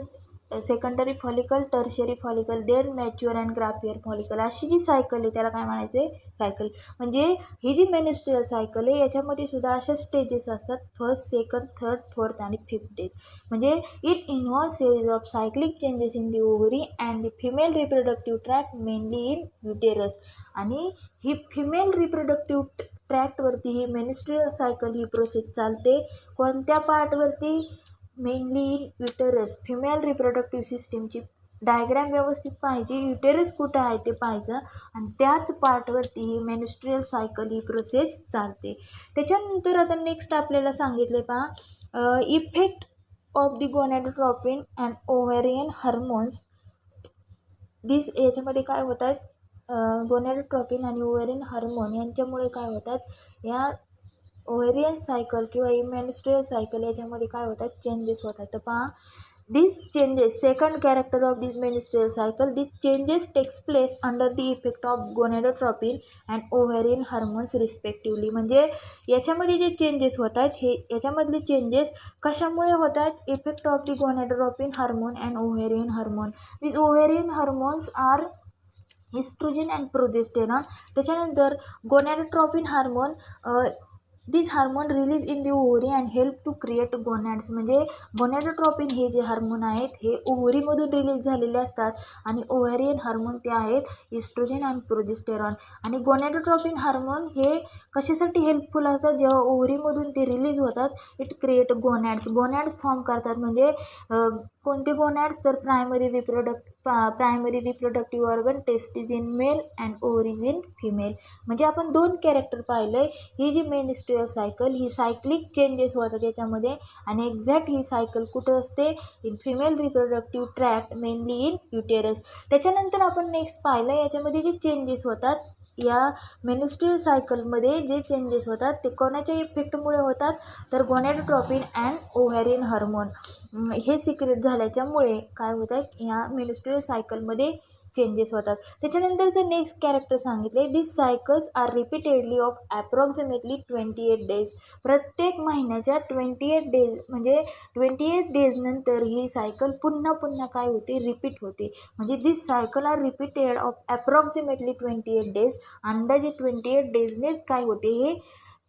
secondary follicle, tertiary follicle, then mature and Graafian follicle. अशी जी सायकल आहे त्याला काय म्हणायचं आहे, सायकल. म्हणजे ही जी मेन्स्ट्रुअल सायकल आहे याच्यामध्ये सुद्धा अशा स्टेजेस असतात, फर्स्ट, सेकंड, थर्ड, फोर्थ आणि फिफ्थ डेज. म्हणजे it involve series of cyclic changes in the ovary and the female reproductive tract mainly in uterus. आणि ही फिमेल रिप्रोडक्टिव्ह ट्रॅक्टवरती ही मेन्स्ट्रुअल सायकल ही प्रोसेस चालते. कोणत्या पार्टवरती, mainly in uterus. Female reproductive सिस्टीमची डायग्रॅम व्यवस्थित पाहिजे, युटेरस कुठं आहे ते पाहायचं आणि त्याच पार्टवरती ही मेन्स्ट्रुअल सायकल ही प्रोसेस चालते. त्याच्यानंतर आता नेक्स्ट आपल्याला सांगितले पहा, effect of the gonadotropin and ovarian hormones. This याच्यामध्ये काय होतात, गोनॅडोट्रोपिन आणि ओव्हेरियन हार्मोन यांच्यामुळे काय होतात, या ओव्हेरियन सायकल किंवा मेन्स्ट्रुअल सायकल याच्यामध्ये काय होतात, चेंजेस होतात. तर पहा, this changes, second character of this menstrual cycle, this changes takes place under the effect of gonadotropin and ovarian hormones respectively. म्हणजे याच्यामध्ये जे चेंजेस होत आहेत हे याच्यामधले चेंजेस कशामुळे होत आहेत, effect of the gonadotropin hormone and ovarian hormone. This ovarian hormones are estrogen and progesterone. त्याच्यानंतर gonadotropin hormone this hormone release in the ovary and help to create gonads. म्हणजे गोनॅडोट्रॉपिन हे जे हार्मोन आहेत हे ओव्हरीमधून release झालेले असतात आणि ovarian hormone ते आहेत इस्ट्रोजन आणि प्रोजेस्टेरॉन. आणि गोनॅडोट्रॉपिन हार्मोन हे कशासाठी हेल्पफुल असतात, जेव्हा ओव्हरीमधून ते रिलीज होतात इट क्रिएट गोनॅड्स फॉर्म करतात. म्हणजे कोणते गोनॅड्स, तर primary reproductive organ testis in male and ovaries in female. म्हणजे आपण दोन कॅरेक्टर पाहिलं आहे. ही जी मेन्स्ट्रुअल सायकल ही सायक्लिक चेंजेस होतात याच्यामध्ये आणि एक्झॅक्ट ही सायकल कुठं असते, in female reproductive tract mainly in uterus. त्याच्यानंतर आपण नेक्स्ट पाहिलं याच्यामध्ये जे चेंजेस होतात या मेन्स्ट्रुअल सायकलमध्ये जे चेंजेस होतात ते कोणाच्या इफेक्टमुळे होतात, तर गोनॅडोट्रॉपिन अँड ओव्हॅरियन हार्मोन हे सिक्रेट झाल्याच्यामुळे काय होतात ह्या मेन्स्ट्रुअल सायकलमध्ये चेंजेस होतात. त्याच्यानंतरचं नेक्स्ट कॅरेक्टर सांगितले, this cycles are repeatedly of approximately 28 days. प्रत्येक महिन्याच्या 28 डेज म्हणजे 28 डेज नंतर ही सायकल पुन्हा काय होते, रिपीट होते. म्हणजे this cycle are repeated of approximately 28 days. अंदाजे 28 डेजनेच काय होते, हे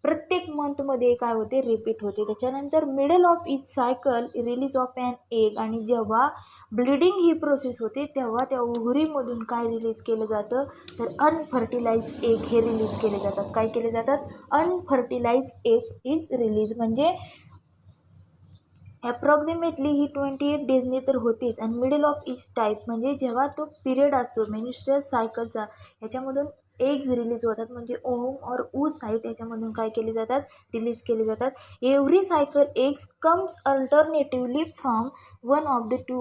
प्रत्येक मंथमध्ये काय होते, रिपीट होते. त्याच्यानंतर middle of each cycle release of an egg. आणि जेव्हा ब्लिडिंग ही प्रोसेस होते तेव्हा त्या ओव्हरीमधून काय रिलीज केलं जातं, तर अनफर्टिलाइज एग हे रिलीज केले जातात. काय केले जातात, अनफर्टिलाइज एग इज रिलीज. म्हणजे ॲप्रॉक्सिमेटली ही 28 डेजने तर होतीच. आणि मिडल ऑफ इच टाईप म्हणजे जेव्हा तो पिरियड असतो मेन्स्ट्रुअल सायकलचा याच्यामधून एग्ज रिलीज होतात. म्हणजे ओव्हम और ऊ साईट याच्यामधून काय केले जातात, रिलीज केले जातात. Every cycle eggs comes alternatively from one of the two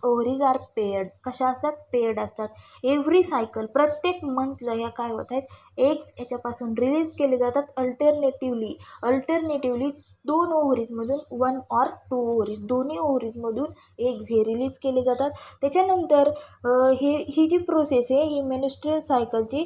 ovaries are paired. कशा असतात, पेयर्ड असतात. एव्हरी सायकल प्रत्येक मंथला या काय होत आहेत, एग्स याच्यापासून रिलीज केले जातात अल्टरनेटिव्हली दोन ओव्हरीजमधून वन ऑर टू ओव्हरीज, दोन्ही ओव्हरीजमधून एग्ज हे रिलीज केले जातात. त्याच्यानंतर ही जी प्रोसेस आहे ही मेन्स्ट्रुअल सायकलची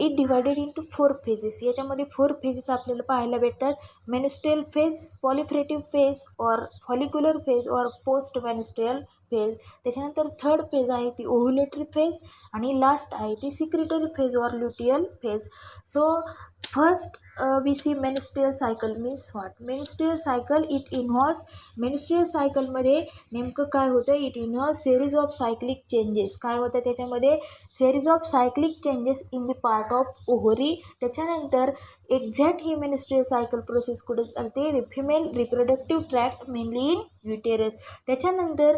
इट डिवायडेड इंटू 4 फेजेस. याच्यामध्ये 4 फेजेस आपल्याला पाहायला भेटतात. मेन्स्ट्रुअल फेज, पॉलिफ्रेटिव्ह फेज और फॉलिक्युलर फेज और पोस्ट मेन्स्ट्रुअल फेज. त्याच्यानंतर थर्ड फेज आहे ती ओव्हुलेटरी फेज आणि लास्ट आहे ती सिक्रेटरी फेज और luteal phase. So first we see menstrual cycle means what. Menstrual cycle it involves, menstrual सायकलमध्ये नेमकं काय होतं, it involves series of cyclic changes. काय होतं त्याच्यामध्ये, series of cyclic changes in the part of ovary. त्याच्यानंतर exact ही menstrual cycle process कुठे चालते, female reproductive tract mainly in uterus. त्याच्यानंतर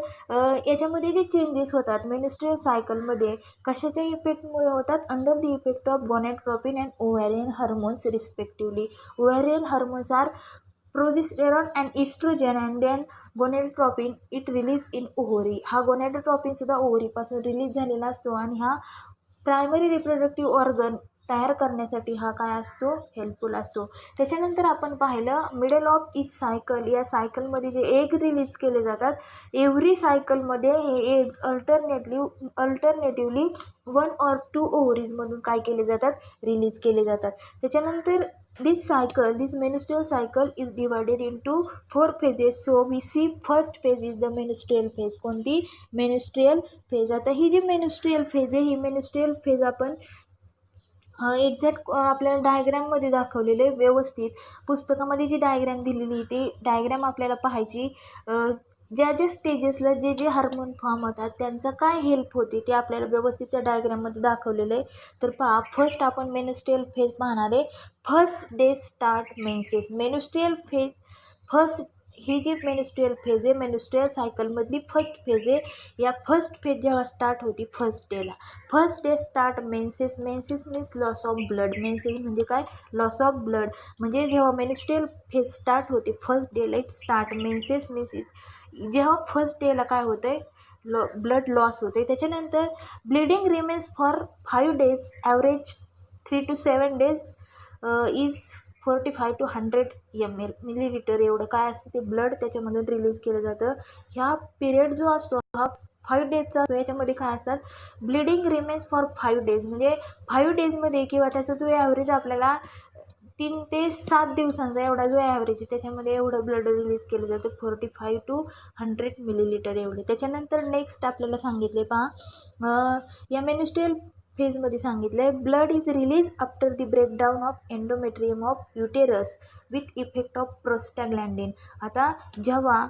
याच्यामध्ये जे चेंजेस होतात मेन्स्ट्रुअल सायकलमध्ये कशाच्या इफेक्टमुळे होतात, under the effect of gonadotropin and ovarian hormones respectively. Ovarian hormones are progesterone and estrogen and then gonadotropin it release in ovary. हा गोनॅडोट्रॉपिनसुद्धा ओव्हरीपासून रिलीज झालेला असतो आणि हा प्रायमरी रिप्रोडक्टिव्ह ऑर्गन तयार करण्यासाठी हा काय असतो, हेल्पफुल असतो. त्याच्यानंतर आपण पाहिलं मिडल ऑफ इच सायकल. या सायकलमध्ये जे एग रिलीज केले जातात एव्हरी सायकलमध्ये हे egg alternatively one or two ओव्हरीजमधून काय केले जातात, रिलीज केले जातात. त्याच्यानंतर this menstrual cycle is divided into 4 phases. So we see first phase is the menstrual phase. कोणती, मेन्स्ट्रुअल फेज. आता ही जी मेन्स्ट्रुअल फेज आहे ही मेन्स्ट्रुअल फेज आपण एक्झॅक्ट आपल्याला डायग्रॅममध्ये दाखवलेलं आहे. व्यवस्थित पुस्तकामध्ये जी डायग्रॅम दिलेली ती डायग्रॅम आपल्याला पाहायची. ज्या स्टेजेसला जे हार्मोन फॉर्म होतात त्यांचा काय हेल्प होते ते आपल्याला व्यवस्थित त्या डायग्रॅममध्ये दाखवलेलं आहे. तर पहा, फर्स्ट आपण मेन्स्ट्रुअल फेज पाहणार आहे. First day start menses. Menstrual phase first, ही जी मेन्स्ट्रुअल फेज आहे मेन्स्ट्रुअल सायकलमधली फर्स्ट फेज आहे. या फर्स्ट फेज जेव्हा स्टार्ट होती फर्स्ट डेला, first day start menses. Menses means loss of blood. Menses म्हणजे काय, लॉस ऑफ ब्लड. म्हणजे जेव्हा मेन्स्ट्रुअल फेज स्टार्ट होते फर्स्ट डेला इट स्टार्ट मेन्सेस मीन्स जेव्हा फर्स्ट डेला काय होतं आहे, ब्लड लॉस होते. त्याच्यानंतर bleeding remains for 5 days, average 3 to 7 days is 45 to 100 millilitre एवढं काय असतं ते ब्लड त्याच्यामधून रिलीज केलं जातं. ह्या पिरियड जो असतो हा 5 डेजचा असतो. याच्यामध्ये काय असतात, ब्लिडिंग रिमेन्स फॉर 5 डेज म्हणजे 5 डेजमध्ये किंवा त्याचा जो ॲव्हरेज आपल्याला 3 ते 7 दिवसांचा एवढा जो ॲव्हरेज आहे त्याच्यामध्ये एवढं ब्लड रिलीज केलं जातं 45 to 100 मिलीलिटर एवढे. त्याच्यानंतर नेक्स्ट आपल्याला सांगितले पहा, या मेन्स्ट्रुअल फेजमध्ये सांगितलं आहे, blood is release after the breakdown of endometrium of uterus with effect of prostaglandin. आता जेव्हा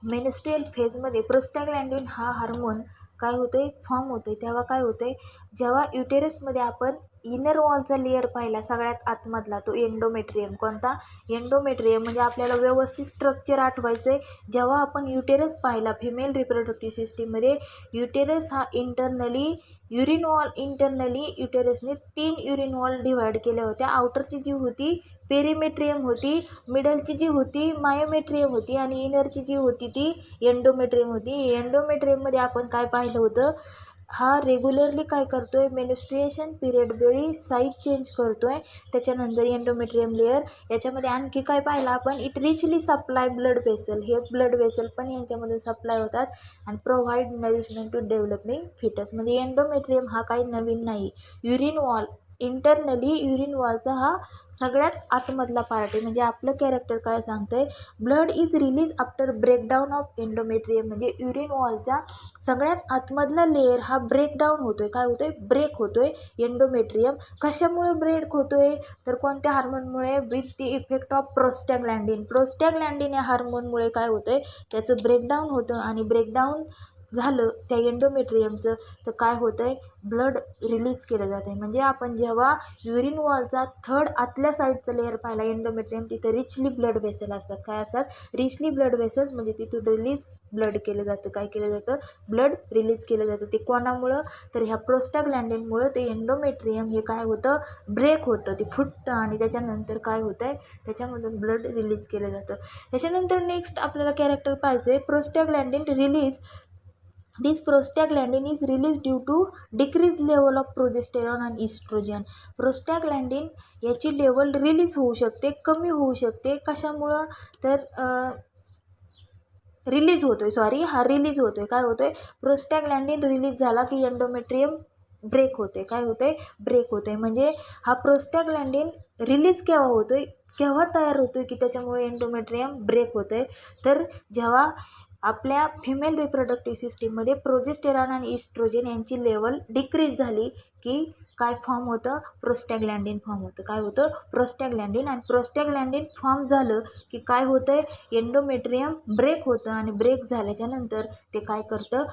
मेनस्ट्रुअल फेजमध्ये प्रोस्टॅग्लॅन्डिन हा हार्मोन काय होतो आहे, फॉर्म होतो आहे, तेव्हा काय होतं आहे, जेव्हा युटेरसमध्ये आपण इनर वॉलचा लेअर पाहिला सगळ्यात आतमधला, तो एंडोमेट्रियम. कोणता? एंडोमेट्रियम. म्हणजे आपल्याला व्यवस्थित स्ट्रक्चर आठवायचं आहे. जेव्हा आपण युटेरस पाहिला फिमेल रिप्रोडक्टिव्ह सिस्टीममध्ये, युटेरस हा इंटरनली युरिन वॉल, इंटरनली युटेरसने 3 युरिन वॉल डिव्हाइड केल्या होत्या. आउटरची जी होती पेरिमेट्रियम होती, मिडलची जी होती मायोमेट्रियम होती आणि इनरची जी होती ती एंडोमेट्रियम होती. एंडोमेट्रियममध्ये आपण काय पाहिलं होतं, हा रेग्युलरली काय करतो आहे, मेन्स्ट्रुएशन पिरियड वेळी साईज चेंज करतो आहे. त्याच्यानंतर एंडोमेट्रियम लेअर, याच्यामध्ये आणखी काय पाहिलं आपण, it richly supply blood vessel. हे ब्लड वेसल पण यांच्यामध्ये सप्लाय होतात आणि provide nourishment to developing fetus. म्हणजे एंडोमेट्रियम हा काही नवीन नाही. युरिन वॉल, इंटरनली युरिन वॉलचा हा सगळ्यात आतमधला पार्ट आहे. म्हणजे आपलं कॅरेक्टर काय सांगतं आहे, blood is release after breakdown of endometrium. म्हणजे युरिन वॉलचा सगळ्यात आतमधला लेअर हा ब्रेकडाऊन होतो आहे. काय होतो आहे, ब्रेक होतो आहे एंडोमेट्रियम. कशामुळे ब्रेक होतो आहे, तर कोणत्या हार्मोनमुळे, विथ द इफेक्ट ऑफ प्रोस्टॅग्लॅन्डिन. प्रोस्टॅग्लॅन्डिन या हार्मोनमुळे काय होतं आहे, त्याचं ब्रेकडाऊन होतं आणि ब्रेकडाऊन झालं त्या एंडोमेट्रियमचं तर काय होतं आहे, ब्लड रिलीज केलं जातं आहे. म्हणजे आपण जेव्हा युरिन वॉलचा थर्ड आतल्या साईडचा लेअर पाहिला एंडोमेट्रियम, तिथं रिचली ब्लड वेसल असतात. काय असतात, रिचली ब्लड वेसल्स. म्हणजे तिथून रिलीज ब्लड केलं जातं. काय केलं जातं, ब्लड रिलीज केलं जातं. ते कोणामुळं, तर ह्या प्रोस्टॅग्लॅन्डिनमुळं ते एंडोमेट्रियम हे काय होतं, ब्रेक होतं, ते फुटतं आणि त्याच्यानंतर काय होतं आहे, त्याच्यामधून ब्लड रिलीज केलं जातं. त्याच्यानंतर नेक्स्ट आपल्याला कॅरेक्टर पाहिजे, प्रोस्टॅग्लॅन्डिन release. This prostaglandin is released due to decreased level of progesterone and estrogen. प्रोस्टॅग्लॅन्डिन याची लेवल रिलीज होऊ शकते, कमी होऊ शकते. कशामुळं, तर रिलीज होतो आहे, हा रिलीज होतो आहे. काय होतो आहे, प्रोस्टॅग्लॅन्डिन रिलीज झाला की एंडोमेट्रियम ब्रेक होते. काय होते, ब्रेक होते. म्हणजे हा प्रोस्टॅग्लॅन्डिन रिलीज केव्हा होतो आहे, केव्हा तयार होतो आहे, की त्याच्यामुळे एंडोमेट्रियम ब्रेक होतं आहे, तर जेव्हा आपल्या फिमेल रिप्रोडक्टिव्ह सिस्टीममध्ये प्रोजेस्टेरॉन आणि इस्ट्रोजन यांची लेवल डिक्रीज झाली की काय फॉर्म होतं, प्रोस्टॅग्लॅन्डिन फॉर्म होतं. काय होतं, प्रोस्टॅग्लॅन्डिन. आणि प्रोस्टॅग्लॅन्डिन फॉर्म झालं की काय होतं आहे, एंडोमेट्रियम ब्रेक होतं आणि ब्रेक झाल्याच्यानंतर ते काय करतं,